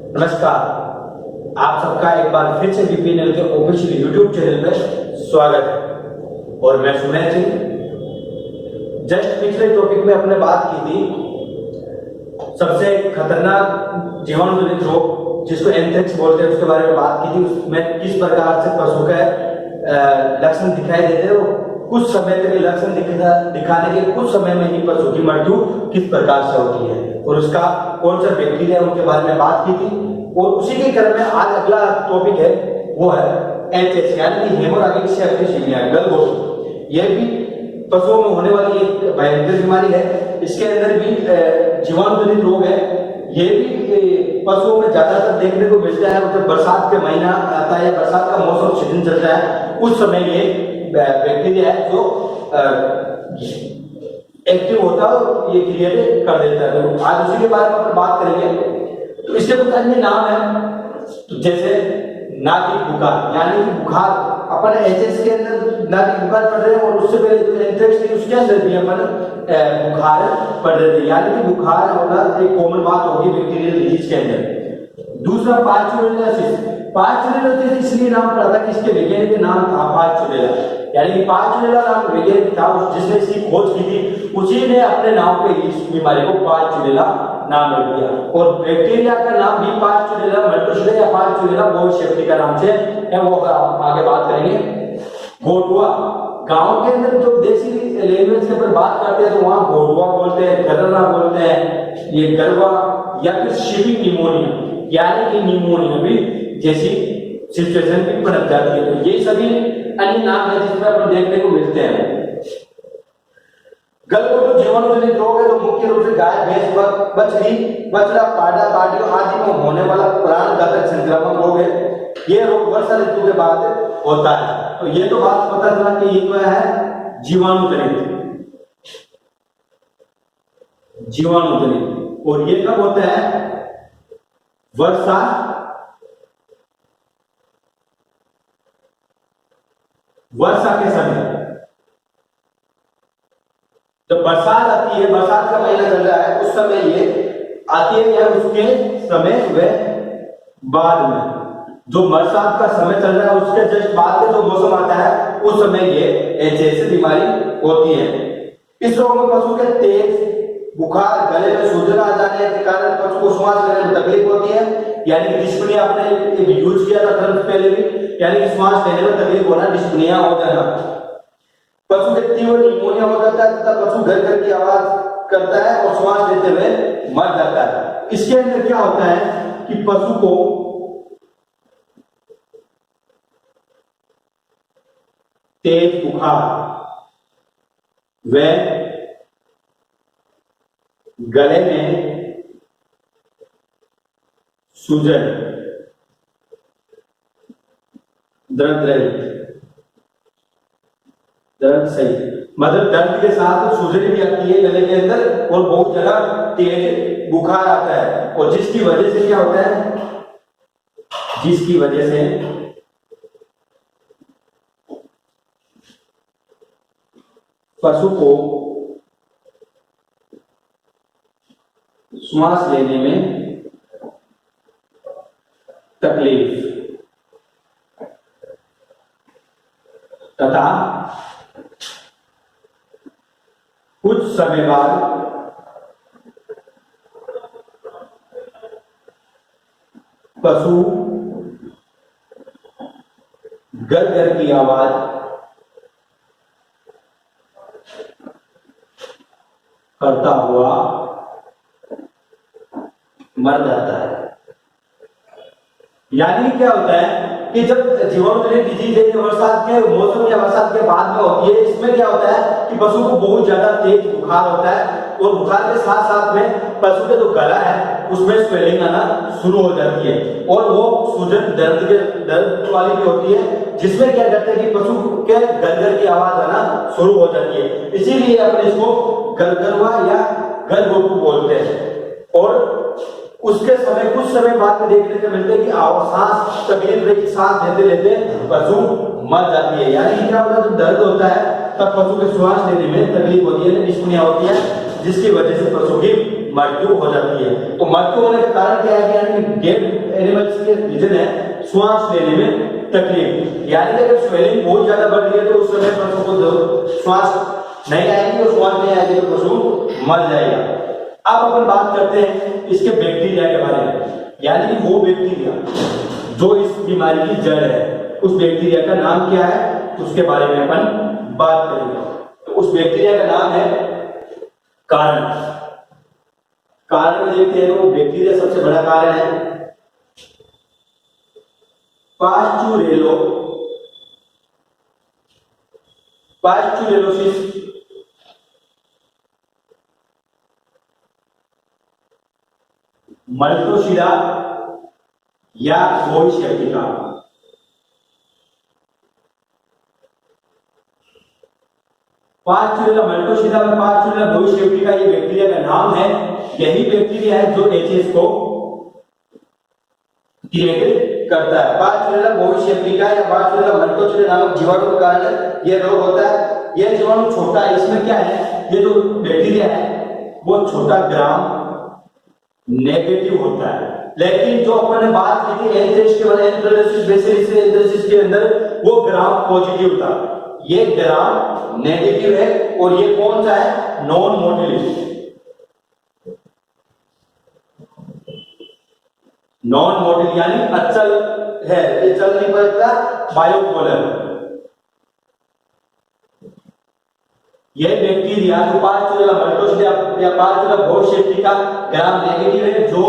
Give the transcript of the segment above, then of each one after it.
नमस्कार, आप सबका एक बार फिर से बीपीएनएल के ऑफिशियल यूट्यूब चैनल पे स्वागत है। और मैं सुमेर जी, जस्ट पिछले टॉपिक में अपने बात की थी सबसे खतरनाक जीवाणु जनित रोग जिसको एंथ्रेक्स बोलते हैं उसके बारे में बात की थी। उसमें किस प्रकार से पशु का लक्षण दिखाई देते हैं, कुछ समय तक लक्षण दिखाने के कुछ समय में ही पशु की मृत्यु किस प्रकार से होती है और उसका कौन सा बैक्टीरिया उनके बारे में बात की थी। और उसी के क्रम में आज अगला टॉपिक है वो है एचएस यानी कि हेमोरेजिक सेप्टिसिमिया गलघोटू। यह भी पशुओं में होने वाली एक भयंकर बीमारी है। इसके अंदर भी जीवाणु जनित रोग है। ये भी पशुओं में ज्यादातर देखने को मिलता है। मतलब बरसात का महीना आता है या बरसात का मौसम सीजन चलता है, उस समय ये बैक्टीरिया है जो एक्टिव होता है और ये क्रिएट कर देता है। तो आज उसी के बारे में अपन बात करेंगे। तो इसके कुछ अन्य नाम है, तो जैसे नाभिक बुखार यानी कि बुखार। अपन एचएस के अंदर नाभिक बुखार पढ़ रहे हैं और उससे पहले जो एंथ्रेक्स थी उसके अंदर भी अपन बुखार पढ़ रहे थे। यानी कि बुखार होना एक कॉमन बात होगी बैक्टीरियल डिजीज के अंदर। दूसरा पार्चुलेलोसिस। पार्चुलेलोसिस इसलिए नाम पड़ा था कि इसके वैज्ञानिक नाम था पार्चुलेला, यानी कि पार्चुलेला नाम वैज्ञानिक था जिसने इसकी खोज की थी, उसी ने अपने नाम पे इस बीमारी को पार्चुलेला नाम रख दिया। और बैक्टीरिया का नाम भी पार्चुलेला मल्टीशुले या पार्चुलेला बोविसेप्टी का नाम से है, वो आगे बात करेंगे। घोटुआ, गांव के अंदर जो देसी लैंग्वेज के ऊपर बात करते हैं तो वहां घोटुआ बोलते हैं, गरना बोलते हैं, ये गरवा या फिर शिपिंग निमोनिया यानी कि निमोनिया भी जैसी सिचुएशन भी पनप जाती है। तो ये सभी अन्य नाम है जिसमें अपन देखने को मिलते हैं। गलघोटू जीवाणु जनित रोग है जो मुख्य रूप से गाय, भैंस, बछड़ी, बछड़ा, पाड़ा, पाड़ियों आदि में होने वाला प्राणघातक संक्रामक रोग है। ये रोग वर्षा ऋतु के बाद होता है। तो ये तो बात पता चला कि ये क्या है, जीवाणु जनित, जीवाणु जनित। और ये कब होता है, वर्षा के समय। जब बरसात आती है, बरसात का महीना चल रहा है, उस समय ये आती है या उसके समय व बाद में, जो बरसात का समय चल रहा है उसके जस्ट बाद में जो मौसम आता है उस समय ये एचएस बीमारी होती है। इस रोग में पशु के तेज बुखार, गले में सूजन आ जाने के कारण पशु को श्वास लेने में तकलीफ होती है। यानी कि डिस्पनिया आपने यूज किया था तुरंत पहले भी, यानी कि श्वास लेने में तकलीफ होना, डिस्पनिया हो जाना। पशु के तीव्र निमोनिया हो जाता है तथा पशु घर घर की आवाज करता है और श्वास लेते हुए मर जाता है। इसके अंदर क्या होता है कि पशु को तेज बुखार व गले में सूजन, दर्द सही, मतलब दर्द के साथ सूजन भी आती है गले के अंदर और बहुत ज्यादा तेज बुखार आता है। और जिसकी वजह से क्या होता है, जिसकी वजह से पशु को श्वास लेने में तकलीफ तथा कुछ समय बाद पशु गर की आवाज करता हुआ मर जाता है। यानी क्या होता है कि जब जीवाणु जनित डिजीज है बरसात के मौसम या बरसात के बाद में होती है, इसमें क्या होता है कि पशु को बहुत ज्यादा तेज बुखार होता है और बुखार के साथ साथ में पशु का जो गला है उसमें स्वेलिंग आना शुरू हो जाती है और वो सूजन दर्द वाली भी होती है, जिसमें क्या करते हैं कि पशु के गलगर की आवाज आना शुरू हो जाती है। इसीलिए अपन इसको गलगलवा या गलघोटू बोलते हैं। और उसके समय कुछ समय बाद में देखने को मिलते हैं कि सांस तकलीफ रही, सांस लेते लेते पशु मर जाती है। यानी क्या होता है, जब दर्द होता है तब पशु के श्वास लेने में तकलीफ होती है, डिस्पनिया होती है जिसकी वजह से पशु की मृत्यु हो जाती है। तो मृत्यु होने का कारण क्या है? यानी डेड एनिमल्स के रीजन है श्वास लेने में तकलीफ, यानी कि अगर स्वेलिंग बहुत ज्यादा बढ़ रही है तो उस समय पशु को श्वास नहीं आएगी और श्वास नहीं आएगी तो पशु मर जाएगा। अब अपन बात करते हैं इसके बैक्टीरिया के बारे में, यानी कि वो बैक्टीरिया जो इस बीमारी की जड़ है, उस बैक्टीरिया का नाम क्या है उसके बारे में अपन बात करेंगे। तो उस बैक्टीरिया का नाम है कारण। कारण में देखते हैं तो बैक्टीरिया सबसे बड़ा कारण है पास्चुरेलोसिस मल्टोशिरा या गोई सेप्टिका। पास्चुरेला मल्टोशिरा में पास्चुरेला गोई सेप्टिका ये बैक्टीरिया का नाम है। यही बैक्टीरिया है जो एचएस को क्रिएट करता है। पास्चुरेला गोई सेप्टिका या पास्चुरेला मल्टोशिरा नामक जीवाणु के कारण यह रोग होता है। यह जीवाणु छोटा है, इसमें क्या है, ये जो बैक्टीरिया है वो छोटा ग्राम नेगेटिव होता है, लेकिन जो अपन ने बात की थी एंथ्रेसिस के अंदर वो ग्राम पॉजिटिव था, ये ग्राम नेगेटिव है। और ये कौन सा है? Non motility. नॉन मोटिल यानी अचल है, ये चल नहीं पड़ता, बायोपोलर। यह बैक्टीरिया जो पास्चुरेला मल्टोशिरा या पास्चुरेला गोई सेप्टिका ग्राम नेगेटिव है, जो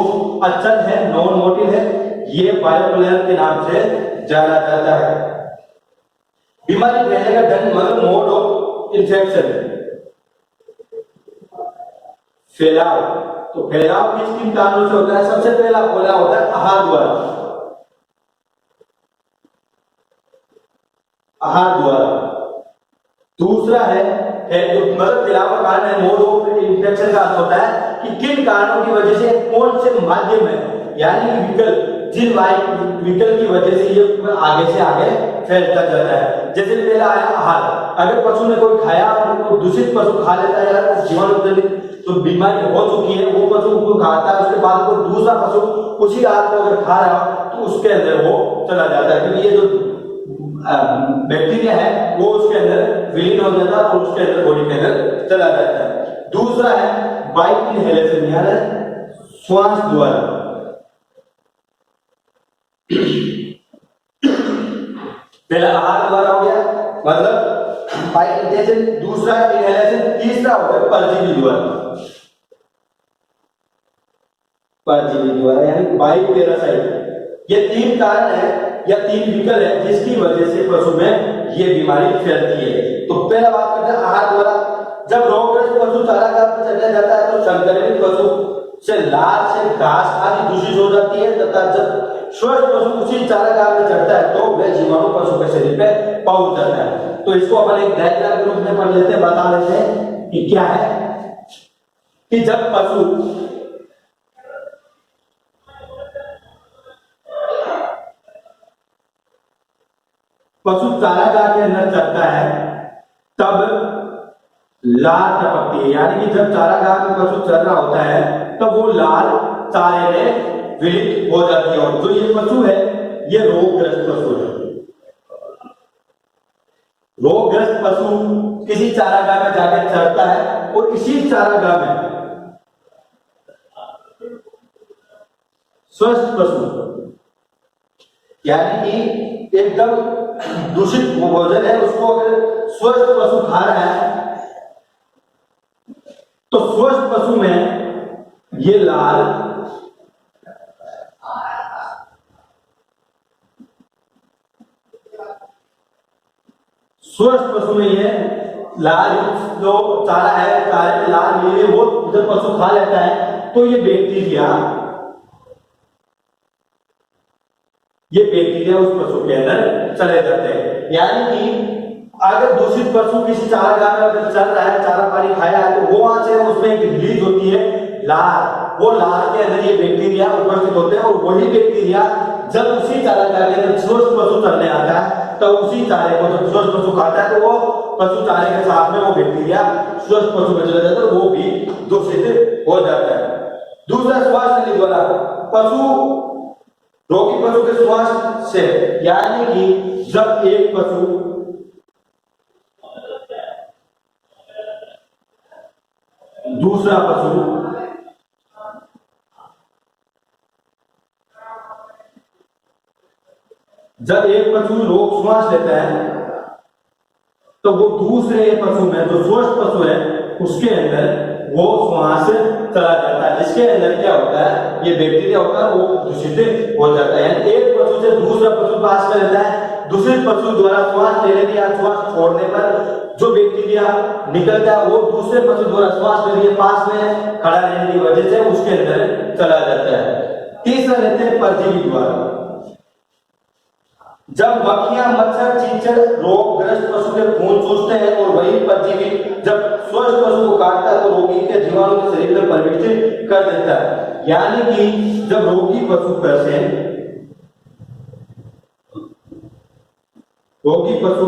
अचल है, नॉन मोटिल है, ये बायोपोलर के नाम से जाना जाता है। बीमारी फैलने का ढंग मतलब मोड ऑफ इन्फेक्शन, फैलाव। तो फैलाव किस किन कारणों से होता है? सबसे पहला फैलाव होता है आहार द्वारा। आहार द्वारा। दूसरा है मतलब फैलाव का कारण है मोड ऑफ इन्फेक्शन का अर्थ होता है कि किन कारणों की वजह से कौन से माध्यम है, यानी विकल्प, जिन विकल्प की वजह से ये आगे से आगे फैलता जाता है। जैसे पहला आया आहार। अगर पशु ने कोई खाया तो दूषित पशु खा लेता है या जीवाणु तो बीमारी हो चुकी है, वो पशु को खाता है, उसके बाद कोई दूसरा पशु उसी आहार को अगर खा रहा हो तो उसके अंदर वो चला जाता है, क्योंकि ये जो बैक्टीरिया है वो उसके अंदर विलीन हो जाता है और उसके अंदर बॉडी के अंदर चला जाता है। दूसरा है बाइट इनहेलेशन, यानी श्वास द्वारा। पहला आहार द्वारा हो गया मतलब बाइट इनहेलेशन, दूसरा इनहेलेशन, तीसरा हो गया परजीवी द्वारा। परजीवी द्वारा यानी बाइट पैरासाइट। ये तीन कारण है या तीन विकल्प है जिसकी वजह से पशु में ये बीमारी फैलती है। तो पहला बात करते हैं आहार द्वारा। जब रोगग्रस्त पशु चारागाह पर चला जाता है तो संक्रमित पशु से लार से घास आदि दूषित हो जाती है, तथा जब स्वस्थ पशु उसी चारागाह में चढ़ता है तो वह जीवाणु पशु के शरीर पे पहुंच जाता है। तो इसको अपन एक डायग्राम के रूप में पढ़ लेते हैं, बता लेते हैं कि क्या है कि जब पशु चारागाह के अंदर चलता है तब लार टपकती है, यानी कि जब चारागाह में पशु चल रहा होता है तब वो लार चारे में विलीन हो जाती है। और जो ये पशु है ये रोगग्रस्त पशु है। रोगग्रस्त पशु किसी चारागाह में जाकर चढ़ता है और इसी चारागाह में स्वस्थ पशु यानी कि एकदम दूषित भोजन है उसको अगर स्वस्थ पशु खा रहा है तो स्वस्थ पशु में ये लाल स्वस्थ पशु में ये लाल जो चारा है, चारे में लाल मिले वो जब पशु खा लेता है तो ये बैक्टीरिया उस पशु के अंदर चले जाते हैं। यानी कि अगर दूषित पशु किसी चारागाह में अगर चल रहा है, चारा पानी खाया है, तो वो वहां से उसमें एक रिलीज होती है लार, वो लार के अंदर ये बैक्टीरिया उपस्थित होते हैं और वही बैक्टीरिया जब उसी चारागाह के अंदर स्वस्थ पशु चलने आता है तो उसी चारे को जब स्वस्थ पशु खाता है तो वो पशु चारे के साथ में वो बैक्टीरिया स्वस्थ पशु में चला जाता है और वो भी दूषित हो जाता है। दूसरा श्वास नली द्वारा पशु रोगी पशु के श्वास से, यानी कि जब एक पशु दूसरा पशु जब एक पशु रोग श्वास लेता है तो वो दूसरे पशु में जो स्वस्थ पशु है उसके अंदर वो श्वास चला जाता है, जिसके अंदर क्या होता है, ये बैक्टीरिया होता है, वो दूषित हो जाता है। यानी एक पशु से दूसरा पशु पास में रहता है, दूसरे पशु द्वारा श्वास लेने या श्वास छोड़ने पर जो बैक्टीरिया निकलता है वो दूसरे पशु द्वारा श्वास लेने पास में खड़ा रहने की वजह से उसके अंदर चला जाता है। तीसरा रहते हैं परजीवी द्वारा। जब मक्खियां, मच्छर, चींचड़ रोगग्रस्त पशु के खून चूसते हैं और वही परजीवी जब स्वस्थ पशु को काटता है तो रोगी के जीवाणु के शरीर में प्रविष्ट कर देता है। यानी कि जब रोगी पशु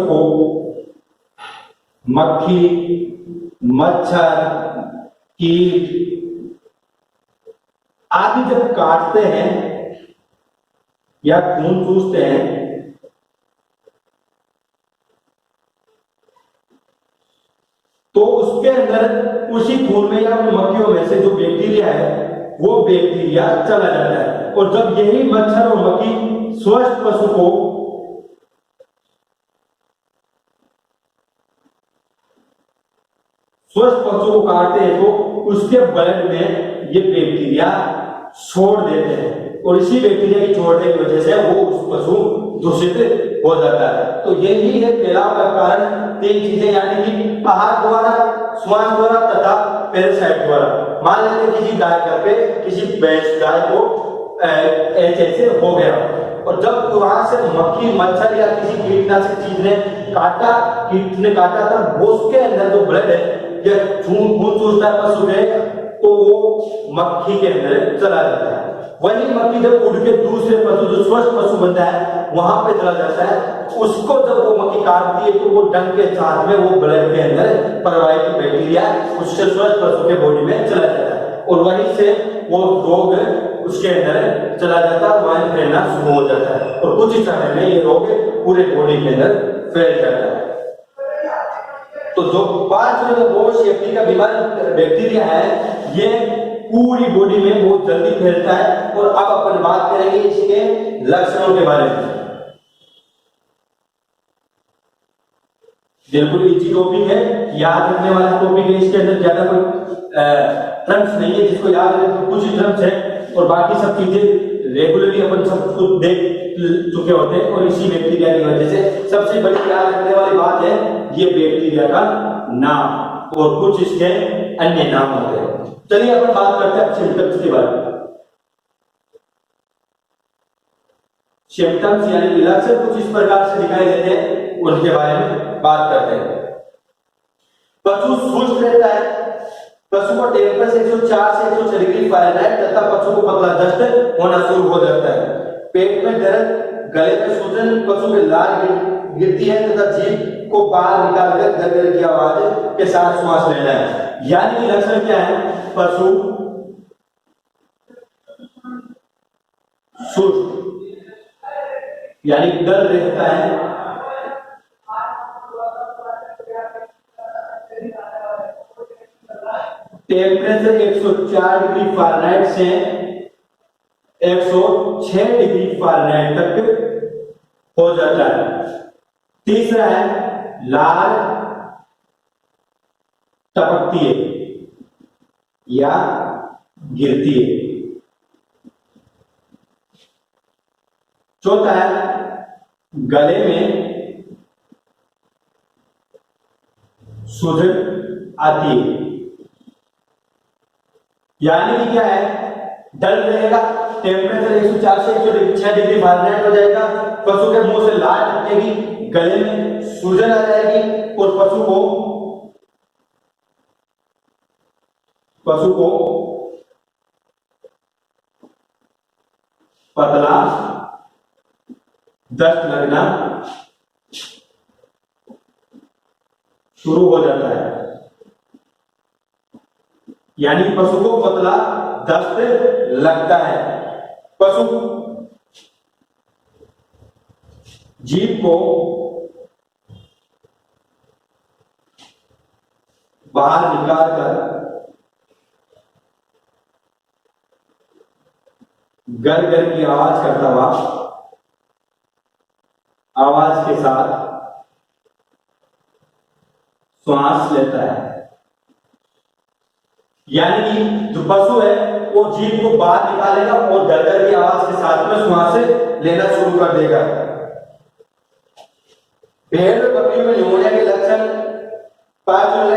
को मक्खी, मच्छर, कीट आदि जब काटते हैं या खून चूसते हैं तो उसके अंदर उसी खून में या मक्खियों में से जो बैक्टीरिया है वो बैक्टीरिया चला जाता है। और जब यही मच्छर और मक्खी स्वस्थ पशु को काटते हैं तो उसके ब्लड में ये बैक्टीरिया छोड़ देते हैं और इसी बैक्टीरिया की छोड़ने की वजह से वो उस पशु दूषित हो जाता है। तो यही है फैलाव का कारण, तीन चीजें, यानी कि आहार द्वारा, श्वास द्वारा तथा पैरासाइट द्वारा। मान लेते किसी गाय पे किसी भैंस गाय को ऐसे हो गया और जब वहां से मक्खी, मच्छर या किसी कीटनाशक चीज ने काटा था वो उसके अंदर जो ब्लड है या खून चूसता है पशु के तो वो मक्खी के अंदर चला जाता है। वही मक्खी जब उड़ के दूसरे पशु जो स्वस्थ पशु बनता है वहां पे चला जाता है, उसको जब वो मक्खी काटती है तो वो डंक के साथ में वो ब्लड के अंदर प्रवाहित बैक्टीरिया उससे स्वस्थ पशु के बॉडी में चला जाता है और वहीं से वो रोग उसके अंदर चला जाता है, वहीं फैलना शुरू हो जाता है और कुछ ही समय में ये रोग पूरे बॉडी के अंदर फैल जाता है। तो जो 5 सेफ्टी का बीमारी बैक्टीरिया है ये पूरी बॉडी में बहुत जल्दी फैलता है। और अब अपन बात करेंगे इसके लक्षणों के बारे में। बिल्कुल इजी टॉपिक है, याद रखने वाला टॉपिक है, इसके अंदर ज्यादा कोई टर्म्स नहीं है जिसको याद रखने तो कुछ ही टर्म्स है और बाकी सब चीजें रेगुलरली अपन सब कुछ देख चुके होते हैं। और इसी बैक्टीरिया की वजह से सबसे बड़ी याद रखने वाली बात है ये बैक्टीरिया का नाम और कुछ इसके अन्य नाम होते हैं। चलिए अपन बात करते हैं सिम्टम्स के बारे में। सिम्टम्स यानी लक्षण कुछ इस प्रकार से दिखाई देते हैं, उनके बारे में बात करते हैं। पशु सुस्त रहता है, पशु को टेम्परेचर 104 से 106 डिग्री फ़ारेनहाइट तथा पशु को पतला दस्त होना शुरू हो जाता है। पेट में दर्द, गले में सूजन, पशु के लार गिरती है तथा जीभ को बाहर निकालकर गरगर की आवाज के साथ श्वास लेना है। यानी कि लक्षण क्या है, पशु सुस्त यानी डर रहता है, टेम्परेचर 104 डिग्री फ़ारेनहाइट से 106 डिग्री फ़ारेनहाइट तक हो जाता है। तीसरा है लार टपकती है या गिरती है। चौथा है गले में सूजन आती है। यानी कि क्या है, डर रहेगा, टेम्परेचर 104 से 106 डिग्री फ़ारेनहाइट हो जाएगा, पशु के मुंह से लार टपकेगी, गले में सूजन आ जाएगी और पशु को पतला दस्त लगना शुरू हो जाता है। यानी पशु को पतला दस्त लगता है। पशु जीभ को बाहर निकाल कर गर गर की आवाज करता हुआ आवाज के साथ श्वास लेता है। यानी कि जो पशु है वो जीभ को बाहर निकालेगा और गर गर की आवाज के साथ में श्वास लेना शुरू कर देगा। भेड़ और बकरी में निमोनिया के लक्षण पार्चुला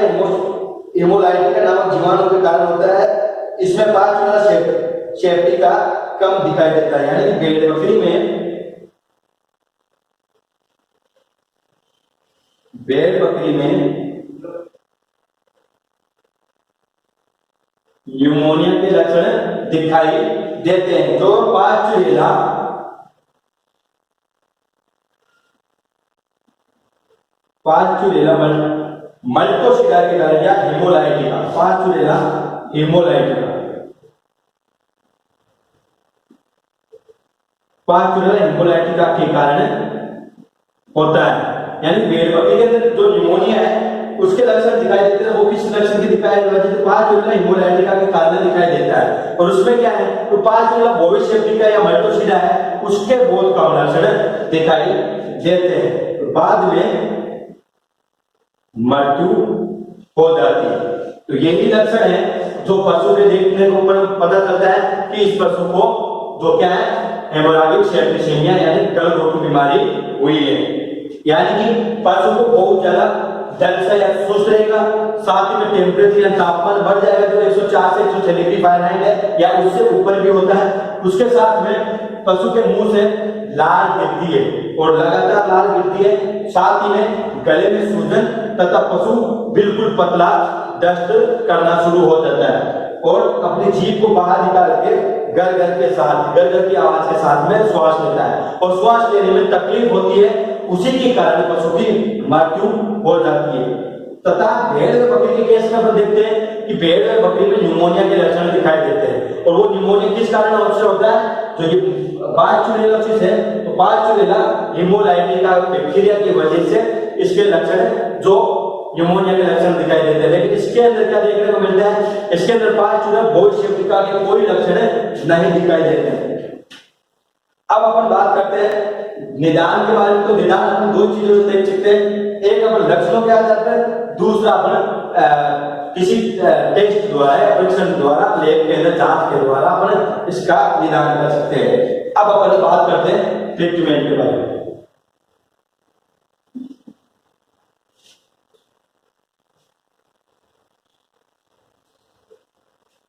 हेमोलाइटिका नामक जीवाणु के कारण होता है। इसमें पार्चुला सेप्टिका का कम दिखाई देता है। यानी भेड़ बकरी में न्यूमोनिया के लक्षण दिखाई देते हैं। जो पार्चुलेला मल्टोसिडा के कारण या हेमोलाइटिका, पार्चुलेला हेमोलाइटिका, पार्चुलेला हेमोलाइटिका के कारण होता है। यानी भेड़ बकरी के अंदर जो निमोनिया है उसके लक्षण दिखाई देते हैं। वो किस लक्षण के दिखाई देते हैं? पार्चुलेला हेमोलाइटिका के कारण दिखाई देता है। और उसमें क्या है, तो पार्चुलेला बोविस सेप्टिका या मल्टोसिडा है उसके बहुत कम लक्षण दिखाई देते हैं। तो बाद में मृत्यु हो जाती है। तो यही लक्षण है जो पशु के देखने को पता चलता है कि इस पशु को जो क्या है, हेमोरेजिक सेप्टिसेमिया यानी गलघोटू की बीमारी हुई है। यानी कि पशु को बहुत ज्यादा दर्द या सुस्त रहेगा, साथ ही में टेम्परेचर या तापमान बढ़ जाएगा जो 104 से 106 डिग्री फ़ारेनहाइट है या उससे ऊपर भी होता है। उसके साथ में पशु के मुंह से लाल गिरती है और लगातार लाल गिरती है। साथ ही में गले में सूजन तथा पशु बिल्कुल पतला दस्त करना शुरू हो जाता है और अपनी जीभ को बाहर निकाल के गर गर की आवाज के साथ में श्वास लेता है और श्वास लेने में तकलीफ होती है। उसी के कारण पशु की मृत्यु हो जाती है। तथा भेड़ और बकरी के केस में अपन देखते हैं कि भेड़ और बकरी में न्यूमोनिया के लक्षण दिखाई देते हैं। और वो न्यूमोनिया किस कारण होता है? जो ये पार्चुलेला है तो पार्चुलेला हेमोलाइटिका बैक्टीरिया की वजह से इसके लक्षण जो न्यूमोनिया के लक्षण दिखाई देते हैं। लेकिन इसके अंदर क्या देखने को मिलता है? इसके अंदर पार्चुलेला बोविस सेप्टिका के कोई लक्षण नहीं दिखाई देते हैं। अब अपन बात करते हैं निदान के बारे में। तो निदान अपन दो चीजों से देख सकते हैं। एक अपन लक्षणों के आधार पर, दूसरा अपन किसी टेस्ट द्वारा या परीक्षण द्वारा लैब के अंदर जांच के द्वारा अपन इसका निदान कर सकते हैं। अब अपन बात करते हैं ट्रीटमेंट के बारे में।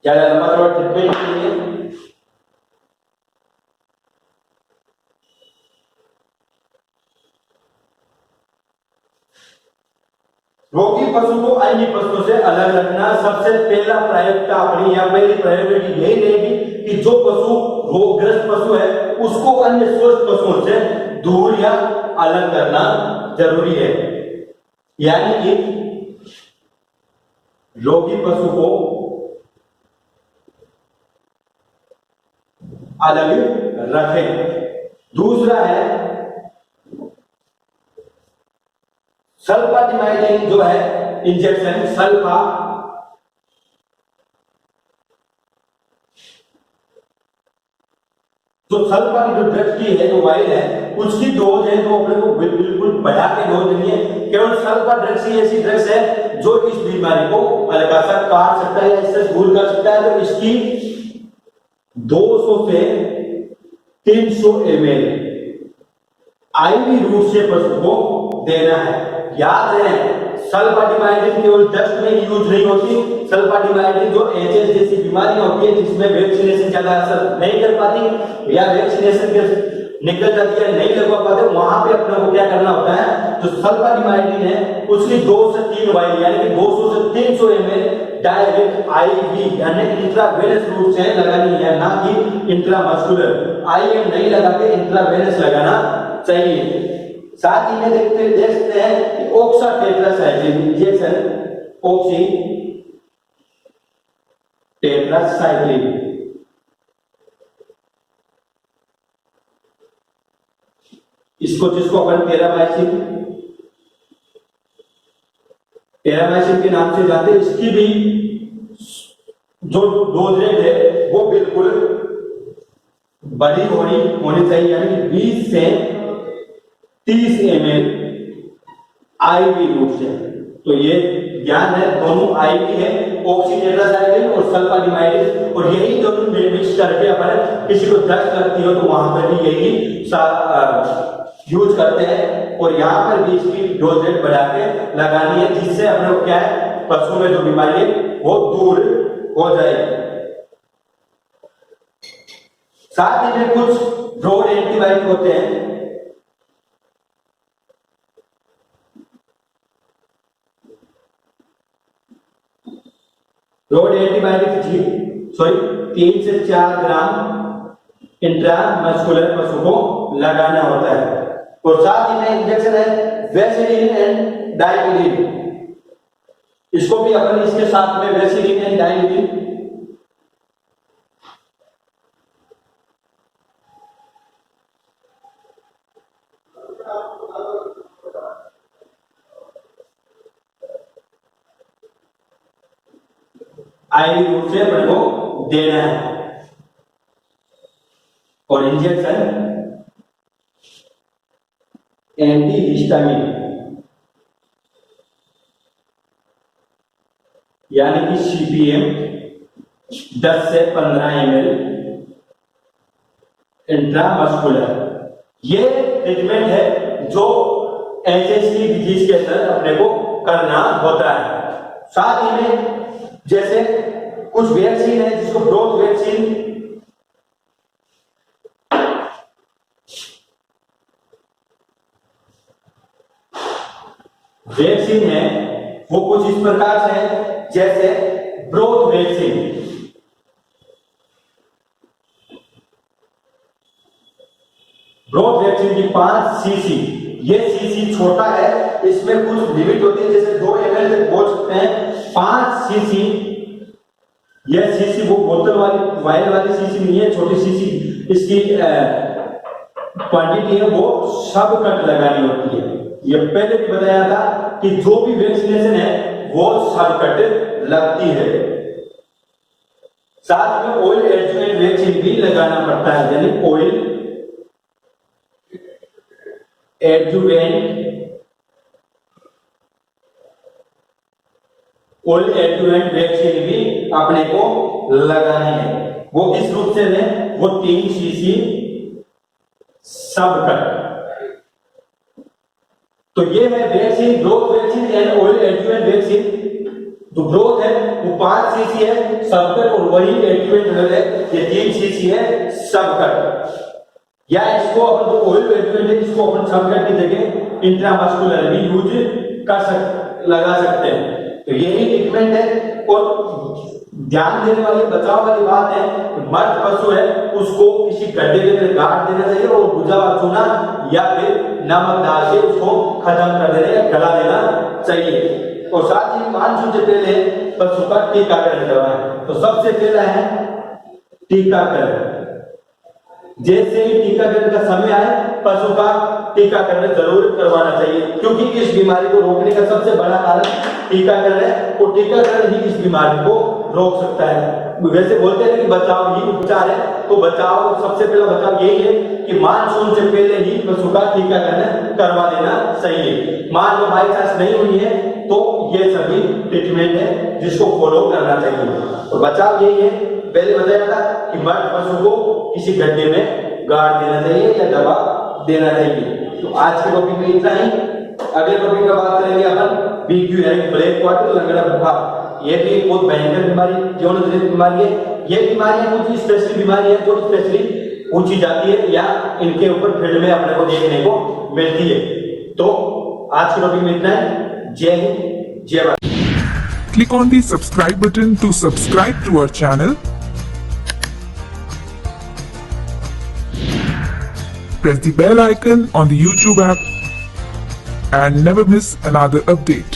ज्यादा लंबा थोड़ा ट्रीटमेंट के लिए रोगी पशु को अन्य पशुओं से अलग रखना सबसे पहला प्रायोगिकता अपनी या पहली प्रायोरिटी यही रहेगी कि जो पशु रोगग्रस्त पशु है उसको अन्य स्वस्थ पशुओं से दूर या अलग करना जरूरी है। यानी कि रोगी पशु को अलग रखें। दूसरा है सल्फाटिमाइडिन जो है इंजेक्शन, सल्फा जो सल्फा की जो ड्रग्स की है, जो वाइल है, उसकी डोज है तो अपने को बिल्कुल बढ़ा के डोज नहीं है। केवल सल्फा ड्रग्स ही ऐसी ड्रग्स है जो इस बीमारी को हल्का सा काट सकता है या इससे दूर कर सकता है। तो इसकी 200 से 300 ml आईवी रूट से पशु को देना है। याद रहे सल्फाटिमाइडिन केवल डस्ट में यूज नहीं होती। सल्फाटिमाइडिन जो एचएस जैसी बीमारी होती है जिसमें वैक्सीनेशन ज्यादा असर नहीं कर पाती या वैक्सीनेशन के निकल जाती है, नहीं लगवा पाते, वहां पे अपने को क्या करना होता है? जो सल्फाटिमाइडिन है उसकी 2 से 3 वाइल यानी कि 200 से 300 ml डायरेक्ट आईवी यानी इंट्रावेनस रूट से लगानी है, ना कि इंट्रामस्कुलर। आईएम नहीं लगा के इंट्रावेनस लगाना चाहिए। साथ ही में देखते हैं कि ऑक्साटेट्रासाइक्लिन इंजेक्शन, ऑक्सी टेट्रासाइक्लिन। इसको जिसको अपन टेरामाइसिन के नाम से जानते हैं, इसकी भी जो डोज रेट है वो बिल्कुल बड़ी होनी चाहिए, यानी कि 20 से 30 ml आईवी रूप से। तो ये ज्ञान है, दोनों आईवी है, ऑक्सीटेट्रासाइक्लिन और सल्फानिमाइड, और यही दोनों मिक्स करके अपन किसी को दस्त लगती हो तो वहां पर भी यही यूज करते हैं। और यहाँ पर भी इसकी डोज रेट बढ़ा के लगानी है, जिससे अपने को क्या है, पशु में जो बीमारी है वो दूर हो जाएगी। साथ ही में कुछ ब्रॉड एंटीबायोटिक होते हैं, ब्रॉड एंटीबायोटिक 3 से 4 ग्राम इंट्रामस्कुलर पशु को लगाना होता है। और साथ ही में इंजेक्शन है वेसिलिन एंड डाइलिन, इसको भी अपन इसके साथ में वेसिलिन एंड डाइलिन आईवी रूप से अपन को देना है। और इंजेक्शन एंटीहिस्टामिन, यानी कि सीपीएम 10 से 15 ml इंट्रामस्कुलर। ये ट्रीटमेंट है जो एचएसवी डिजीज के अंदर अपने को करना होता है। साथ ही में जैसे कुछ वैक्सीन है, जिसको ग्रोथ वैक्सीन है, वो कुछ इस प्रकार से है, जैसे ब्रोथ वैक्सीन, ब्रोथ वैक्सीन की 5 सीसी, ये सीसी छोटा है, इसमें कुछ लिमिट होती है, जैसे 2 ml तक बोल सकते हैं। 5 सीसी, यह सीसी वो बोतल वाली वायल वाली सीसी नहीं है, छोटी सीसी इसकी क्वांटिटी है, वो सब कट लगानी होती है। ये पहले भी बताया था कि जो भी वैक्सीनेशन है वो सब कट लगती है। साथ में ऑयल एडजुवेंट वैक्सीन भी लगाना पड़ता है, यानी ऑयल एडजुवेंट वैक्सीन भी अपने को लगानी है। वो किस रूप से है, वो 3 सीसी सब कट। तो ये है vaccine, growth vaccine and oil adjuvant vaccine. जो ग्रोथ है वो 5 सीसी है सब कट, और वही एडजुवेंट है ये 3 सीसी है सब कट। या इसको अपन जो ऑयल एडजुवेंट है, इसको अपन सब कट की जगह इंट्रामस्कुलर भी यूज लगा सकते हैं। तो यही ट्रीटमेंट है। और ध्यान देने वाली, बचाव वाली बात है, मर्द पशु है उसको किसी गड्ढे के अंदर गाड़ देना चाहिए, और भुजा हुआ चूना या फिर नमक डाल के उसको खत्म कर देना या गला देना चाहिए। और साथ ही मानसून से पहले पशु का टीकाकरण करवाएं। तो सबसे पहला है टीकाकरण। जैसे ही टीकाकरण का समय आए, पशु का टीकाकरण जरूर करवाना चाहिए, क्योंकि इस बीमारी को रोकने का सबसे बड़ा कारण टीकाकरण है, और टीकाकरण ही इस बीमारी को रोक सकता है। वैसे बोलते हैं कि बचाव ही उपचार है, तो बचाव, सबसे पहला बचाव यही है कि मानसून से पहले ही पशु का टीकाकरण करवा देना चाहिए। मान लो बाई चांस नहीं हुई है तो ये सभी ट्रीटमेंट है जिसको फॉलो करना चाहिए। तो बचाव यही है, पहले बताया था कि मर्द पशु को किसी गड्ढे में गाड़ देना चाहिए या दवा देना चाहिए। तो आज के टॉपिक में इतना ही। अगले टॉपिक का बात करेंगे अपन बीक्यू यानी ब्लैक क्वार्टर लंगड़ा बुखार। ये भी बहुत भयंकर बीमारी, जीवन जनित बीमारी है। ये बीमारियां कुछ स्पेशली बीमारी है जो स्पेशली पूछी जाती है या इनके ऊपर फील्ड में अपने को देखने को मिलती है। तो आज के टॉपिक में इतना है। जय हिंद, जय Bharat. Click on the subscribe button to subscribe to our channel. Press the bell icon on the YouTube app and never miss another update.